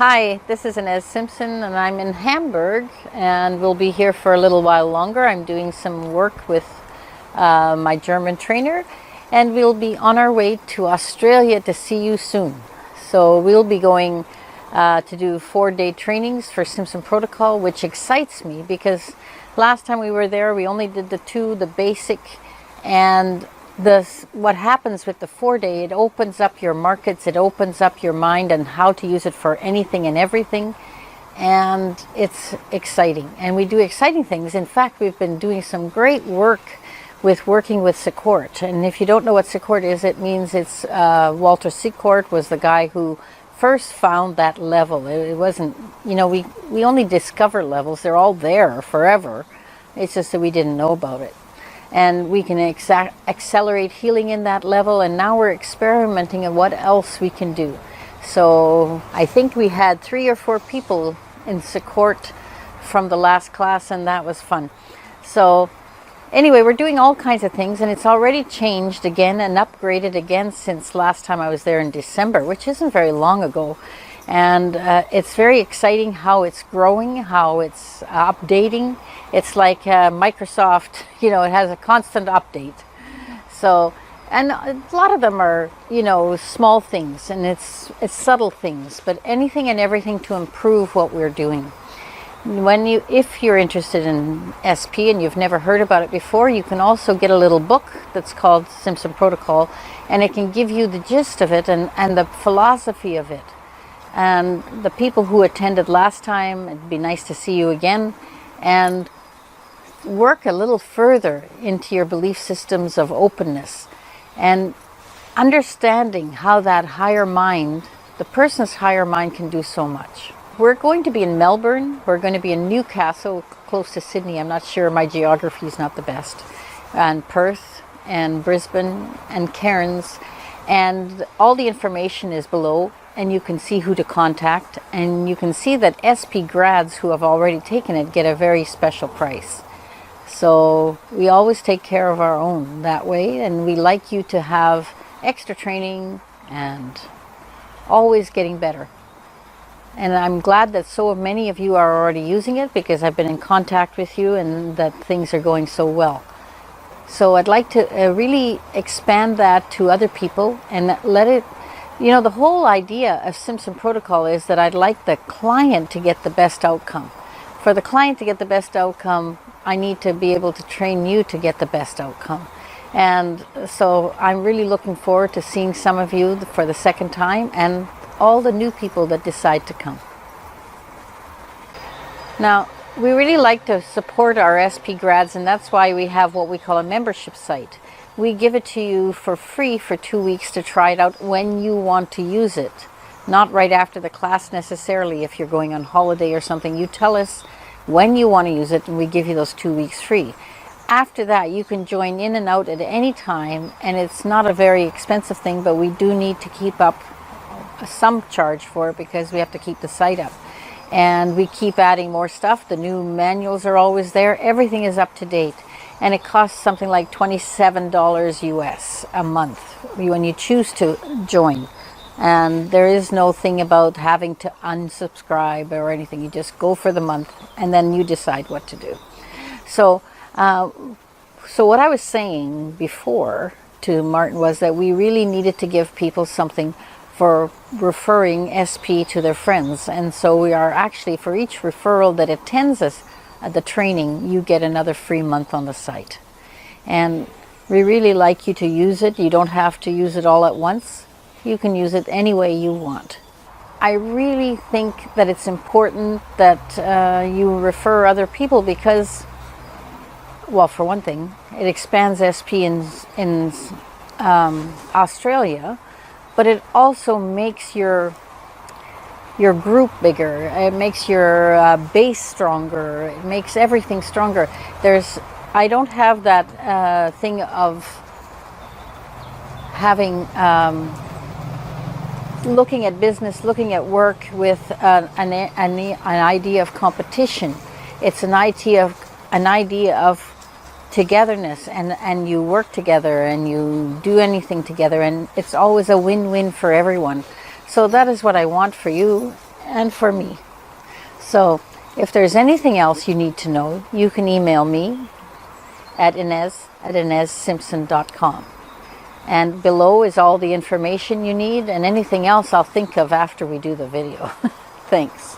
Hi, this is Inez Simpson and I'm in Hamburg and we'll be here for a little while longer. I'm doing some work with my German trainer and we'll be on our way to Australia to see you soon. So we'll be going to do 4-day trainings for Simpson Protocol, which excites me because last time we were there we only did the basic, and what happens with the 4-day, it opens up your markets, it opens up your mind and how to use it for anything and everything, and it's exciting. And we do exciting things. In fact, we've been doing some great work with working with Secord. And if you don't know what Secord is, it means it's Walter Secord was the guy who first found that level. It wasn't, we only discover levels. They're all there forever. It's just that we didn't know about it. And we can accelerate healing in that level, and now we're experimenting on what else we can do. So I think we had 3 or 4 people in Secord from the last class, and that was fun. So anyway, we're doing all kinds of things, and it's already changed again and upgraded again since last time I was there in December, which isn't very long ago. And it's very exciting how it's growing, how it's updating. It's like Microsoft, it has a constant update. So, and a lot of them are, small things, and it's subtle things, but anything and everything to improve what we're doing. If you're interested in SP and you've never heard about it before, you can also get a little book that's called Simpson Protocol, and it can give you the gist of it and the philosophy of it. And the people who attended last time, it'd be nice to see you again, and work a little further into your belief systems of openness and understanding how that higher mind, the person's higher mind, can do so much. We're going to be in Melbourne, we're going to be in Newcastle, close to Sydney, I'm not sure, my geography is not the best, and Perth and Brisbane and Cairns, and all the information is below. And you can see who to contact, and you can see that SP grads who have already taken it get a very special price. So we always take care of our own that way, and we like you to have extra training and always getting better. And I'm glad that so many of you are already using it, because I've been in contact with you and that things are going so well. So I'd like to really expand that to other people and let it. The whole idea of Simpson Protocol is that I'd like the client to get the best outcome. For the client to get the best outcome, I need to be able to train you to get the best outcome. And so I'm really looking forward to seeing some of you for the second time and all the new people that decide to come. Now, we really like to support our SP grads, and that's why we have what we call a membership site. We give it to you for free for 2 weeks to try it out when you want to use it. Not right after the class necessarily. If you're going on holiday or something, you tell us when you want to use it and we give you those 2 weeks free. After that, you can join in and out at any time, and it's not a very expensive thing, but we do need to keep up some charge for it because we have to keep the site up. And we keep adding more stuff. The new manuals are always there. Everything is up to date. And it costs something like $27 US a month when you choose to join. And there is no thing about having to unsubscribe or anything. You just go for the month and then you decide what to do. So what I was saying before to Martin was that we really needed to give people something for referring SP to their friends. And so we are actually, for each referral that attends us, the training, you get another free month on the site. And we really like you to use it. You don't have to use it all at once. You can use it any way you want. I really think that it's important that you refer other people because, well, for one thing, it expands SP in Australia, but it also makes your group bigger. It makes your base stronger. It makes everything stronger. I don't have that thing of having looking at business, looking at work with an idea of competition. It's an idea of togetherness, and you work together and you do anything together, and it's always a win-win for everyone. So that is what I want for you, and for me. So if there's anything else you need to know, you can email me at inez@inezsimpson.com. And below is all the information you need, and anything else I'll think of after we do the video. Thanks.